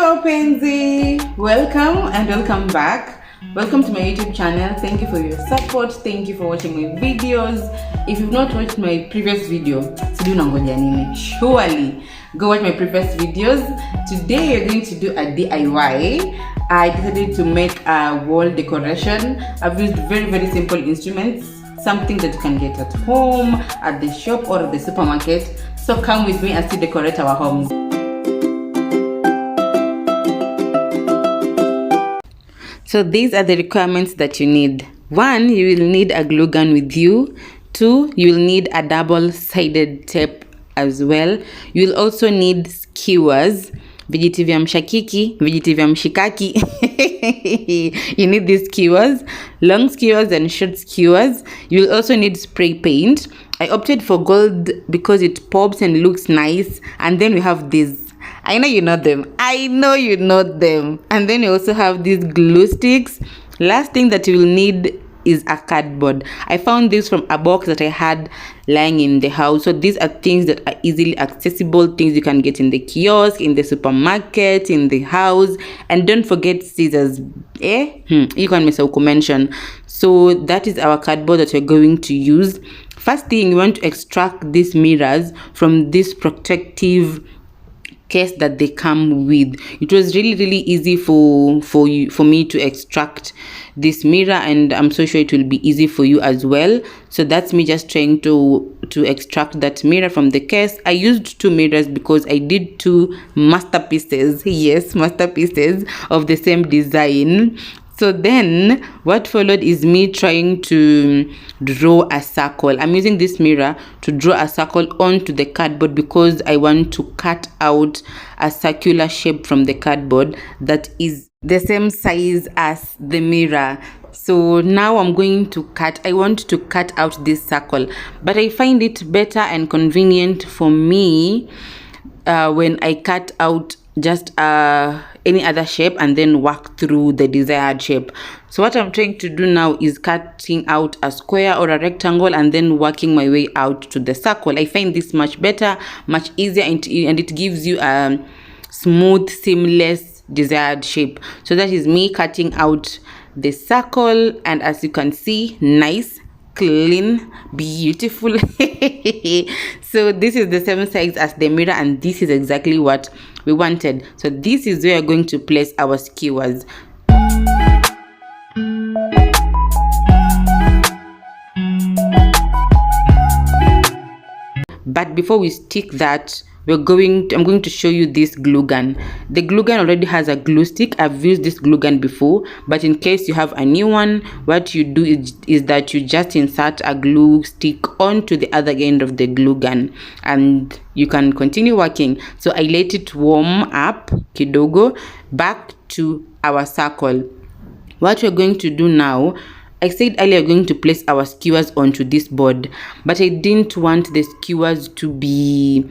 Hello Penzi, welcome back. Welcome to my YouTube channel. Thank you for your support. Thank you for watching my videos. If you've not watched my previous video, surely go watch my previous videos. Today we're going to do a DIY. I decided to make a wall decoration. I've used very simple instruments, something that you can get at home, at the shop or at the supermarket. So come with me as we decorate our homes. So these are the requirements that you need. 1, you will need a glue gun with you. 2, you will need a double-sided tape as well. You will also need skewers. Vijiti vya mshakiki, vijiti vya mshikaki. You need these skewers, long skewers and short skewers. You will also need spray paint. I opted for gold because it pops and looks nice. And then we have these. I know you know them. And then you also have these glue sticks. Last thing that you will need is a cardboard. I found this from a box that I had lying in the house. So these are things that are easily accessible, things you can get in the kiosk, in the supermarket, in the house. And don't forget scissors. You can mention. So that is our cardboard that we're going to use. First thing, you want to extract these mirrors from this protective case that they come with. It was really easy for me to extract this mirror, and I'm so sure it will be easy for you as well. So that's me just trying to extract that mirror from the case. I used 2 mirrors because I did 2 masterpieces. Yes, masterpieces of the same design. So then what followed is me trying to draw a circle. I'm using this mirror to draw a circle onto the cardboard because I want to cut out a circular shape from the cardboard that is the same size as the mirror. So now I want to cut out this circle, but I find it better and convenient for me when I cut out just any other shape and then work through the desired shape. So what I'm trying to do now is cutting out a square or a rectangle and then working my way out to the circle. I find this much better, much easier, and it gives you a smooth, seamless desired shape. So that is me cutting out the circle, and as you can see, nice, clean, beautiful. So this is the same size as the mirror, and this is exactly what we wanted. So this is where we're going to place our skewers. But before we stick that, I'm going to show you this glue gun. The glue gun already has a glue stick. I've used this glue gun before, but in case you have a new one, what you do is that you just insert a glue stick onto the other end of the glue gun and you can continue working. So I let it warm up kidogo back to our circle. What we're going to do now, I said earlier we're going to place our skewers onto this board, but I didn't want the skewers to be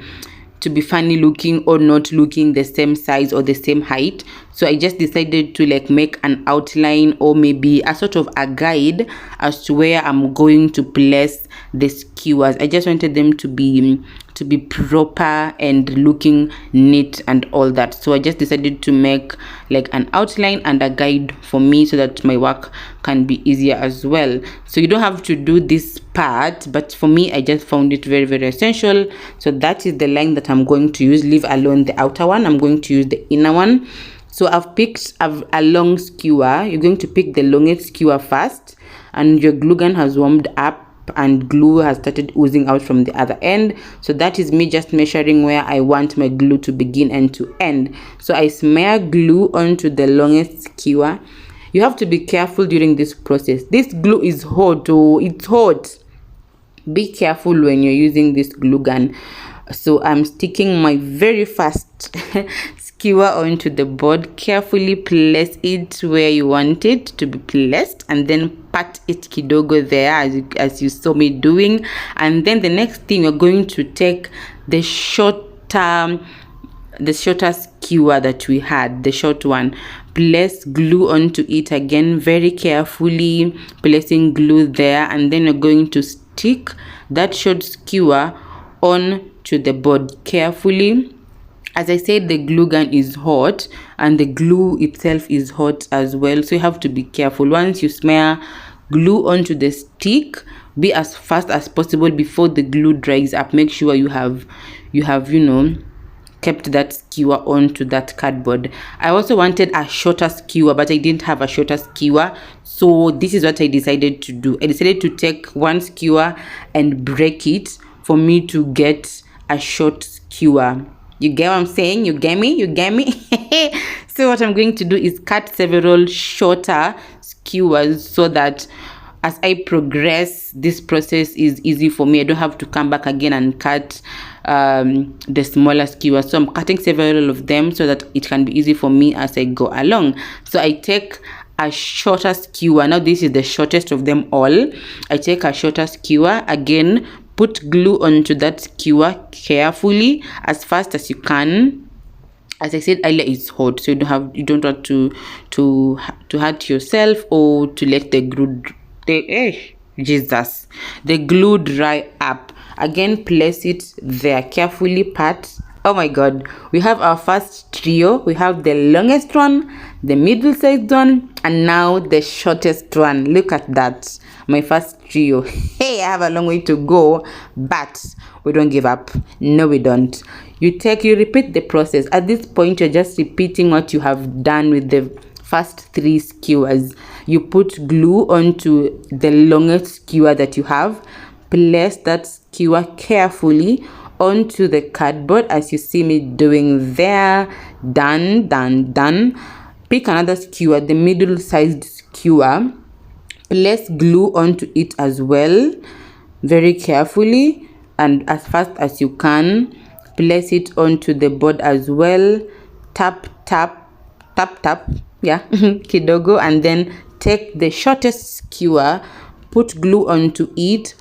funny looking or not looking the same size or the same height. So I just decided to make an outline or maybe a sort of a guide as to where I'm going to place the skewers. I just wanted them to be proper and looking neat and all that. So I just decided to make an outline and a guide for me so that my work can be easier as well. So you don't have to do this part, but for me, I just found it very essential. So that is the line that I'm going to use. Leave alone the outer one. I'm going to use the inner one. So I've picked a long skewer. You're going to pick the longest skewer first, and your glue gun has warmed up and glue has started oozing out from the other end. So that is me just measuring where I want my glue to begin and to end. So I smear glue onto the longest skewer. You have to be careful during this process. This glue is hot. It's hot. Be careful when you're using this glue gun. So I'm sticking my very first skewer onto the board. Carefully place it where you want it to be placed, and then pat it kidogo there as you saw me doing. And then the next thing, you're going to take the shorter skewer that we had, the short one. Place glue onto it again, very carefully placing glue there, and then you're going to stick that short skewer on to the board carefully. As I said, the glue gun is hot and the glue itself is hot as well, so you have to be careful. Once you smear glue onto the stick, be as fast as possible before the glue dries up. Make sure you have kept that skewer onto that cardboard. I also wanted a shorter skewer, but I didn't have a shorter skewer, so this is what I decided to do. I decided to take one skewer and break it for me to get a short skewer. You get what I'm saying? You get me? So what I'm going to do is cut several shorter skewers so that as I progress, this process is easy for me. I don't have to come back again and cut the smaller skewer. So I'm cutting several of them so that it can be easy for me as I go along. So I take a shorter skewer. Now this is the shortest of them all. I take a shorter skewer. Again, put glue onto that skewer carefully, as fast as you can. As I said earlier, it's hot, so you don't want to hurt yourself or to let the glue the glue dry up. Again, place it there carefully. Pat. Oh my god, we have our first trio. We have the longest one, the middle sized one, and now the shortest one. Look at that, my first trio. Hey, I have a long way to go, but we don't give up. No, we don't. You repeat the process. At this point, you're just repeating what you have done with the first 3 skewers. You put glue onto the longest skewer that you have. Place that skewer carefully onto the cardboard as you see me doing there. Done. Pick another skewer, the middle sized skewer. Place glue onto it as well, very carefully and as fast as you can. Place it onto the board as well. Tap, yeah, kidogo, and then take the shortest skewer, put glue onto it,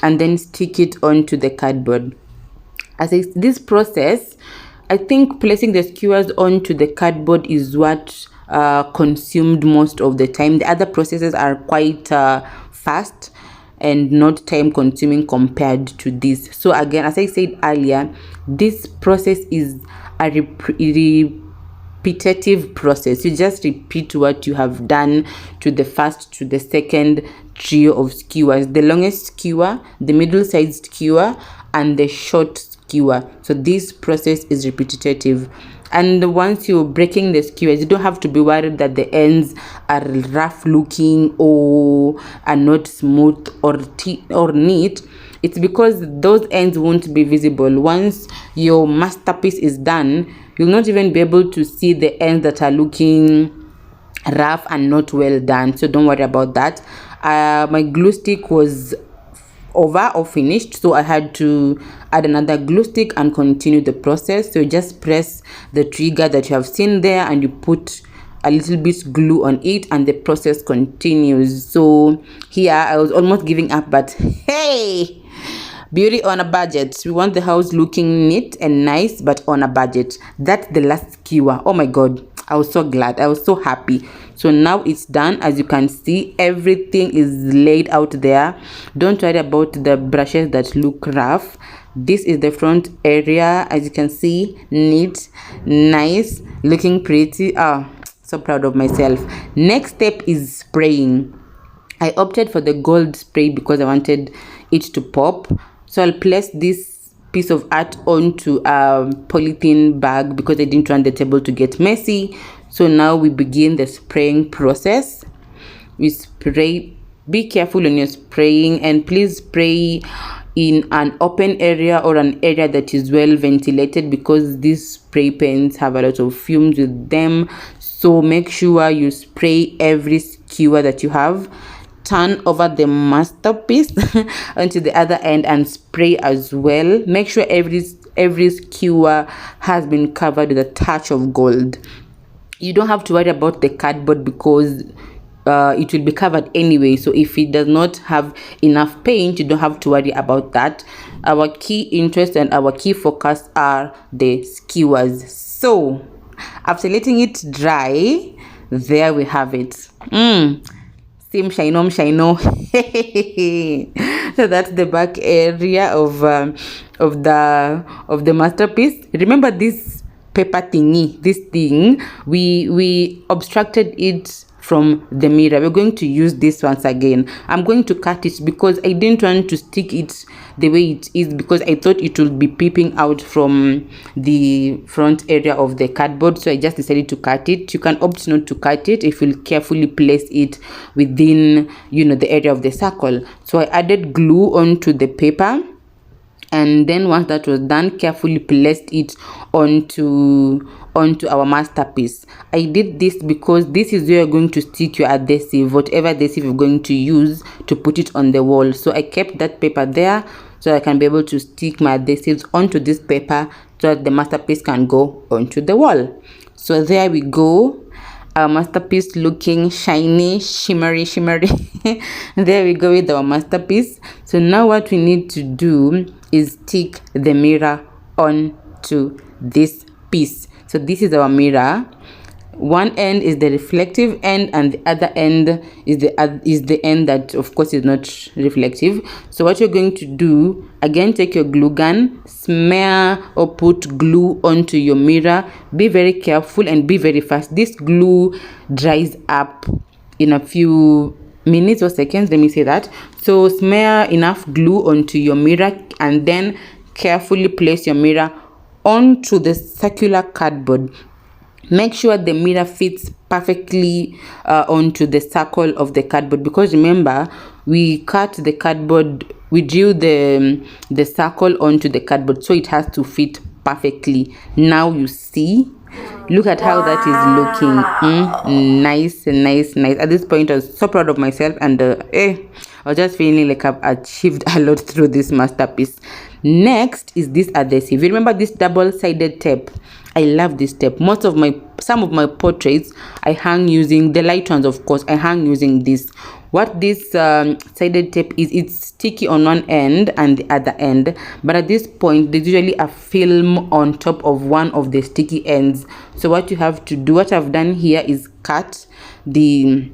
and then stick it onto the cardboard. This process, I think placing the skewers onto the cardboard is what consumed most of the time. The other processes are quite fast and not time consuming compared to this. So again, as I said earlier, this process is a repetitive process. You just repeat what you have done to the first to the second trio of skewers: the longest skewer, the middle sized skewer, and the short skewer. So this process is repetitive, and once you're breaking the skewers, you don't have to be worried that the ends are rough looking or are not smooth or neat. It's because those ends won't be visible. Once your masterpiece is done, you'll not even be able to see the ends that are looking rough and not well done. So don't worry about that. My glue stick was over or finished, so I had to add another glue stick and continue the process. So you just press the trigger that you have seen there and you put a little bit glue on it and the process continues. So here I was almost giving up, but hey, beauty on a budget. We want the house looking neat and nice, but on a budget. That's the last skewer. Oh my god, I was so glad, I was so happy. So now it's done. As you can see, everything is laid out there. Don't worry about the brushes that look rough. This is the front area. As you can see, neat, nice, looking pretty. So proud of myself. Next step is spraying. I opted for the gold spray because I wanted it to pop. So I'll place this piece of art onto a polythene bag because I didn't want the table to get messy. So now we begin the spraying process. We spray. Be careful when you're spraying, and please spray in an open area or an area that is well ventilated, because these spray pens have a lot of fumes with them. So make sure you spray every skewer that you have. Turn over the masterpiece onto the other end and spray as well. Make sure every skewer has been covered with a touch of gold. You don't have to worry about the cardboard because it will be covered anyway. So if it does not have enough paint, you don't have to worry about that. Our key interest and our key focus are the skewers. So after letting it dry, there we have it. Sim shino. So that's the back area of the masterpiece. Remember, this paper thingy, this thing, we obstructed it from the mirror. We're going to use this once again. I'm going to cut it because I didn't want to stick it the way it is, because I thought it would be peeping out from the front area of the cardboard. So I just decided to cut it. You can opt not to cut it if you carefully place it within, you know, the area of the circle. So I added glue onto the paper, and then once that was done, carefully placed it onto our masterpiece. I did this because this is where you're going to stick your adhesive, whatever adhesive you're going to use to put it on the wall. So I kept that paper there so I can be able to stick my adhesives onto this paper so that the masterpiece can go onto the wall. So there we go, our masterpiece looking shiny, shimmery. There we go with our masterpiece. So now what we need to do is stick the mirror onto this piece. So this is our mirror. One end is the reflective end, and the other end is the end that of course is not reflective. So what you're going to do, again, take your glue gun, smear or put glue onto your mirror. Be very careful and be very fast. This glue dries up in a few minutes or seconds, let me say that. So smear enough glue onto your mirror and then carefully place your mirror onto the circular cardboard. Make sure the mirror fits perfectly onto the circle of the cardboard, because remember, we cut the cardboard, we drew the circle onto the cardboard, so it has to fit perfectly. Now you see, look at how that is looking. Nice. At this point, I was so proud of myself, and I was just feeling like I've achieved a lot through this masterpiece. Next is this adhesive. You remember this double-sided tape? I love this tape. Some of my portraits I hang using the light ones, of course. I hang using this. What this sided tape is, it's sticky on one end and the other end, but at this point there's usually a film on top of one of the sticky ends. So what you have to do, what I've done here, is cut the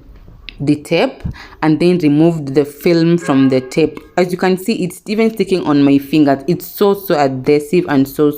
tape and then removed the film from the tape. As you can see, it's even sticking on my fingers. It's so adhesive and so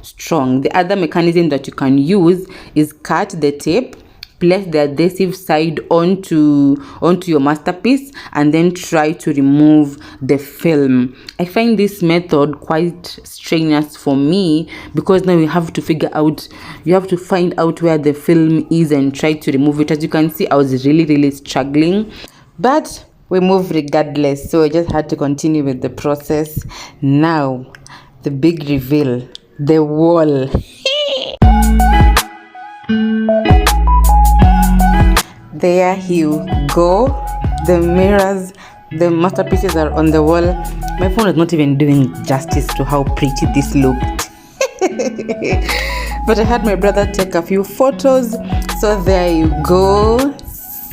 strong. The other mechanism that you can use is cut the tape, place the adhesive side onto your masterpiece, and then try to remove the film. I find this method quite strenuous for me, because now you have to find out where the film is and try to remove it. As you can see, I was really struggling, but we move regardless, so I just had to continue with the process. Now the big reveal, the wall. There you go. The mirrors, the masterpieces are on the wall. My phone is not even doing justice to how pretty this looked. But I had my brother take a few photos. So there you go.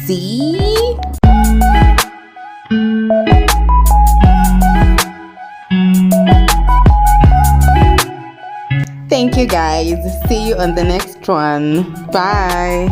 See? Thank you guys. See you on the next one. Bye.